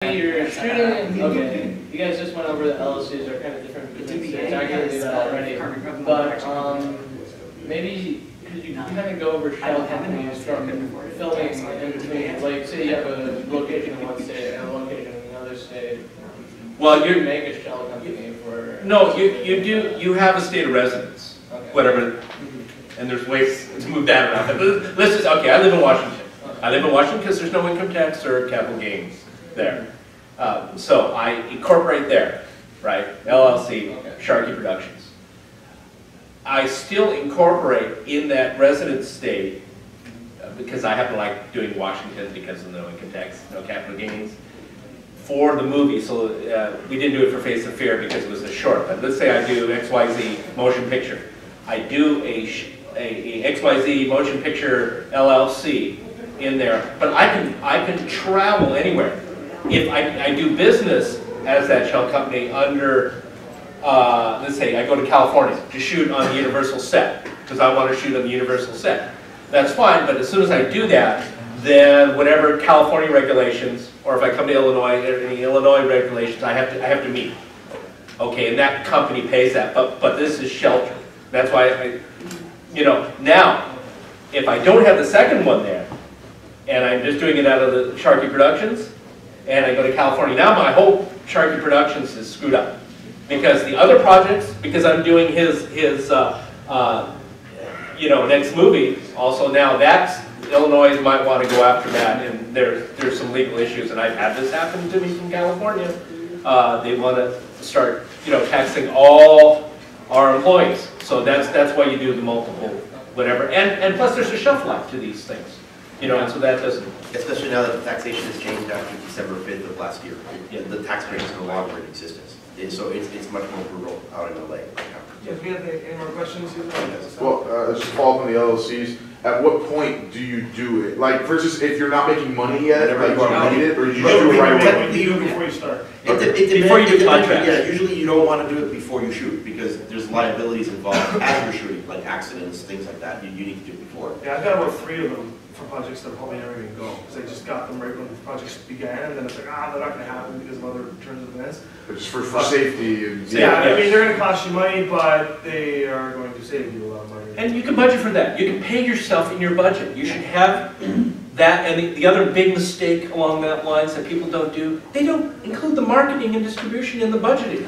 You're shooting, okay, you guys just went over the LLCs are kind of different businesses, I can do that already, but maybe could you kind of go over shell companies from filming in between, like say you have a location in one state and a location in another state. Well, you make a shell company for... No, you have a state of residence, okay. Whatever, and there's ways to move that around. But let's just, okay, I live in Washington. I live in Washington because there's no income tax or capital gains there. So I incorporate there, right? LLC, okay. Sharkey Productions. I still incorporate in that resident state because I happen to like doing Washington because of no income tax, no capital gains for the movie. So we didn't do it for Face of Fear because it was a short. But let's say I do XYZ motion picture. I do a XYZ motion picture LLC in there, but I can travel anywhere. If I do business as that shell company under, let's say I go to California to shoot on the Universal set, because I want to shoot on the Universal set. That's fine, but as soon as I do that, then whatever California regulations, or if I come to Illinois, any Illinois regulations, I have to meet. Okay, and that company pays that, but this is shelter. That's why now, if I don't have the second one there, and I'm just doing it out of the Sharkey Productions, and I go to California. Now my whole Sharkey Productions is screwed up. Because the other projects, because I'm doing his next movie, also now that's, Illinois might want to go after that, and there's some legal issues, and I've had this happen to me from California. They want to start, taxing all our employees. So that's why you do the multiple, whatever. And plus there's a shelf life to these things. And so that doesn't... Especially now that the taxation has changed after December 5th of last year. The tax break is no longer in existence. So it's much more brutal out in LA right now. Yes, we have any more questions? Well, just follow up on the LLCs. At what point do you do it? Like, for instance, if you're not making money yet, like you need it, or you just do it right away? Before you start. Before you do contracts. Yeah, usually you don't want to do it before you shoot because there's liabilities involved as you're shooting, like accidents, things like that. You need to do it before. Yeah, I've got about 3 of them for projects that probably never even go because I just got them right when the projects began, and then it's like, they're not going to happen because of other turns of events. But just for safety. And, yeah, I mean, they're going to cost you money, but they are going to save you a lot of money. And you can budget for that. You can pay yourself in your budget. You should have that. And the other big mistake along that lines that people don't do, they don't include the marketing and distribution in the budgeting.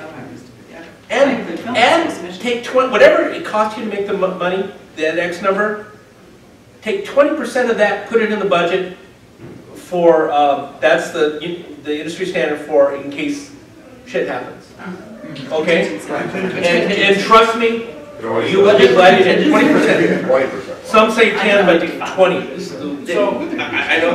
And take 20, whatever it costs you to make the money, that X number, take 20% of that, put it in the budget for, that's the industry standard for in case shit happens. Okay? And trust me, you will be glad you did 20%. Some say 10, but 20. So I know.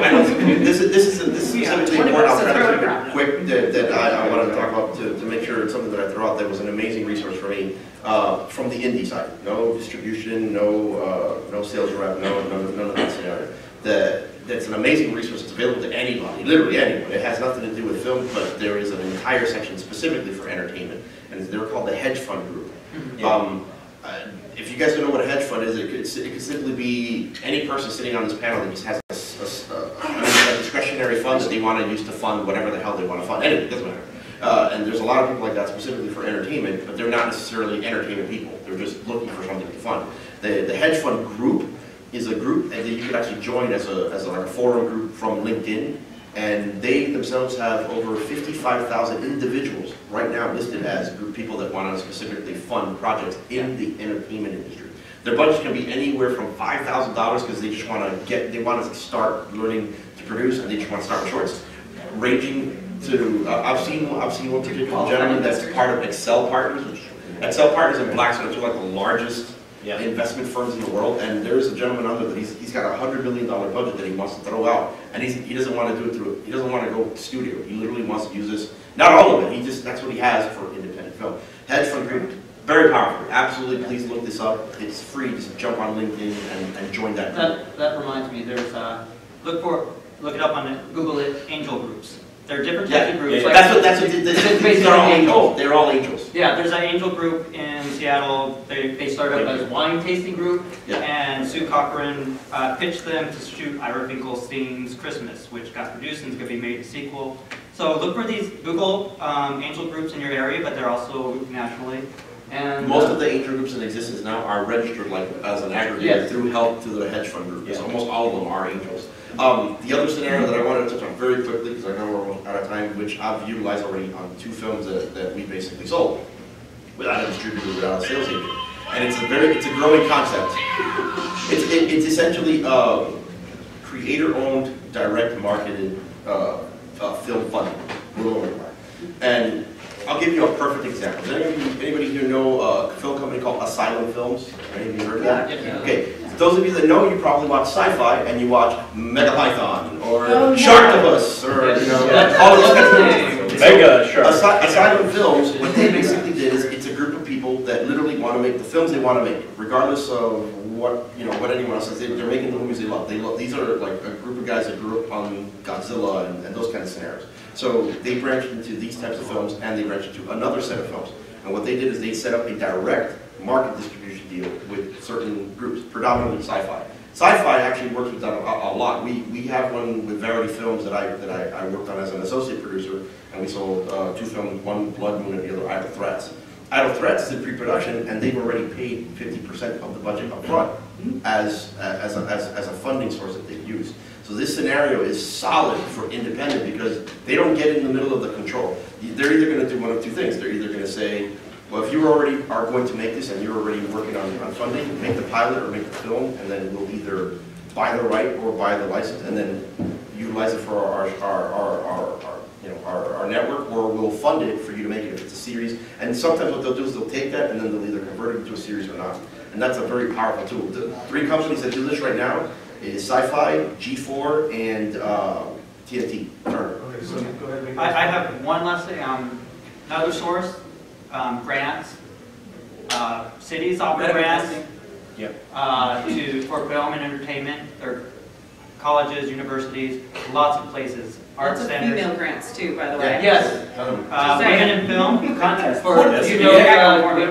This is specifically one I'll try to keep it quick that I want to talk about to make sure it's something that I throw out. That was an amazing resource for me from the indie side. No distribution, no sales rep, none of that scenario. That's an amazing resource. It's available to anybody, literally anyone. It has nothing to do with film, but there is an entire section specifically for entertainment, and they're called the Hedge Fund Group. If you guys don't know what a hedge fund is, it could simply be any person sitting on this panel that just has a discretionary fund that they want to use to fund whatever the hell they want to fund. Anyway, it doesn't matter. And there's a lot of people like that specifically for entertainment, but they're not necessarily entertainment people. They're just looking for something to fund. The hedge fund group is a group that you could actually join as like a forum group from LinkedIn. And they themselves have over 55,000 individuals right now listed as people that want to specifically fund projects in the entertainment industry. Their budgets can be anywhere from $5,000 because they just want to start learning to produce, and they just want to start with shorts. Ranging to I've seen one particular gentleman that's part of Excel Partners. Excel Partners in Blackstone are like the largest investment firms in the world, and there's a gentleman under that he's got a $100 million budget that he wants to throw out, and he doesn't want to do it through. He doesn't want to go studio. He literally wants to use this. Not all of it. That's what he has for independent film. Hedge fund group, very powerful. Absolutely, please look this up. It's free. Just jump on LinkedIn and join that group. That reminds me. There's look it up on Google it. Angel groups. There are different types of groups. They're all angels. They're all angels. Yeah, there's an angel group in Seattle. They started up as a wine tasting group, and Sue Cochran pitched them to shoot Ira Finkelstein's Christmas, which got produced and is going to be made a sequel. So look for these Google angel groups in your area, but they're also nationally. And Most of the angel groups in existence now are registered like as an aggregator Yes. through help to the hedge fund group. Yeah. So almost all of them are angels. The other scenario that I wanted to touch on very quickly, because I know we're almost out of time, which I've utilized already on 2 films that we basically sold without a distributor, without a sales agent. And it's a growing concept. It's essentially creator-owned, direct marketed film funding. And I'll give you a perfect example. Does anybody here know a film company called Asylum Films? Any of you heard of that? Yeah. Okay, those of you that know, you probably watch sci-fi and you watch Megapython or Oh, yeah. Sharktopus or Yes. all those kinds of things. Mega shark. Asylum Films, what they basically did is it's a group of people that literally want to make the films they want to make, regardless of what what anyone else says. They're making the movies they love. These are like a group of guys that grew up on Godzilla and those kind of scenarios. So they branched into these types of films, and they branched into another set of films. And what they did is they set up a direct market distribution deal with certain groups, predominantly sci-fi. Sci-fi actually works with that a lot. We have one with Verity Films that I worked on as an associate producer, and we sold 2 films, one Blood Moon and the other Idle Threats. Idle Threats is in pre-production, and they've already paid 50% of the budget up front as a funding source that they've used. So this scenario is solid for independent because they don't get in the middle of the control. They're either going to do one of 2 things. They're either going to say, well, if you already are going to make this and you're already working on funding, make the pilot or make the film, and then we'll either buy the right or buy the license and then utilize it for our network, or we'll fund it for you to make it if it's a series. And sometimes what they'll do is they'll take that and then they'll either convert it into a series or not. And that's a very powerful tool. The 3 companies that do this right now is Sci-Fi, G4, and TNT, Turner. Okay, so go ahead and make I have one last thing. Another source, grants. Cities offer grants for film and entertainment. Or colleges, universities, lots of places. Art Lots of centers. female grants too, by the way. Yes. Women in film contest. For, Yes. you know,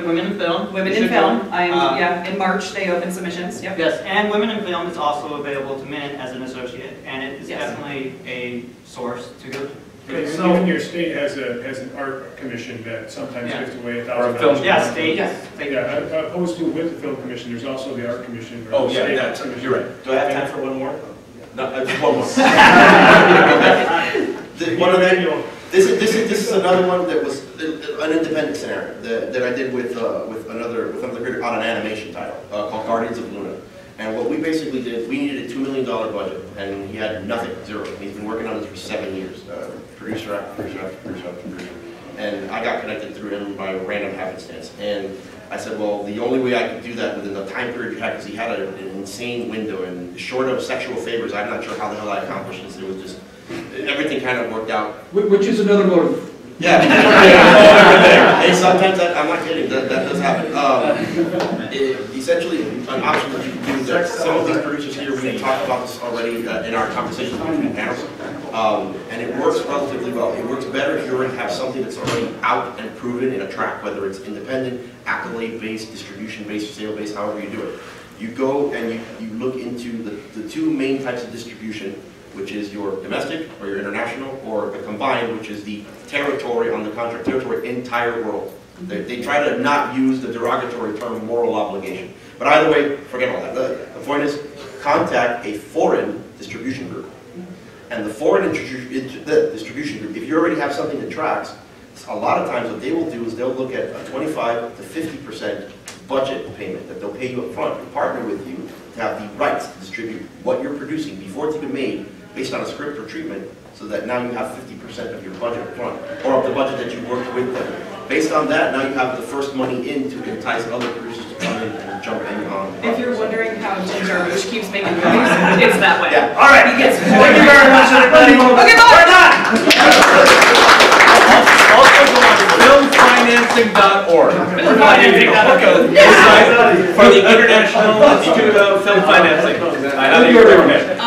women in film. Women in film, in March they open submissions, yep. Yes, and Women in Film is also available to men as an associate, and it is Yes. definitely a source to go to. Okay, Even so, your state has an art commission that sometimes Yeah. gives away Or a $1,000. film- Yeah, state. Yes. Yeah, opposed to with the film commission, there's also the art commission. or Oh, the yeah, state that's, art commission. you're right. Do I have time for one more? No, just one more. One of them, this is another one that was an independent scenario that I did with another creator on an animation title called Guardians of Luna. And what we basically did, we needed a $2 million budget, and he had nothing, 0. He's been working on this for 7 years, producer after producer after producer after producer. And I got connected through him by random happenstance. And I said, well, the only way I could do that within the time period you had, because he had an insane window, and short of sexual favors, I'm not sure how the hell I accomplished this. It was just, everything kind of worked out. Which is another motive. Yeah. Hey, sometimes I'm not kidding, that does happen. Essentially, an option that you can do that some of the producers here, we talked about this already in our conversations between panels, and it works relatively well. It works better if you already have something that's already out and proven in a track, whether it's independent, accolade-based, distribution-based, sale-based, however you do it. You go and you look into the 2 main types of distribution, which is your domestic or your international, or the combined, which is the territory on the contract, territory entire world. They try to not use the derogatory term moral obligation. But either way, forget all that. The point is, contact a foreign distribution group. And the foreign distribution group, if you already have something that tracks, a lot of times what they will do is they'll look at a 25 to 50% budget payment that they'll pay you up front and partner with you to have the rights to distribute what you're producing before it's even made based on a script or treatment, so that now you have 50% of your budget up front, or of the budget that you worked with them. Based on that, now you have the first money in to entice other producers to come in and jump in on. If you're wondering how Jim Jarmusch keeps making movies, it's that way. Yeah. All right, he gets thank you very much, everybody. Okay, bye. We're done. Also go on filmfinancing.org. For the International Institute of Film Financing. I highly recommend.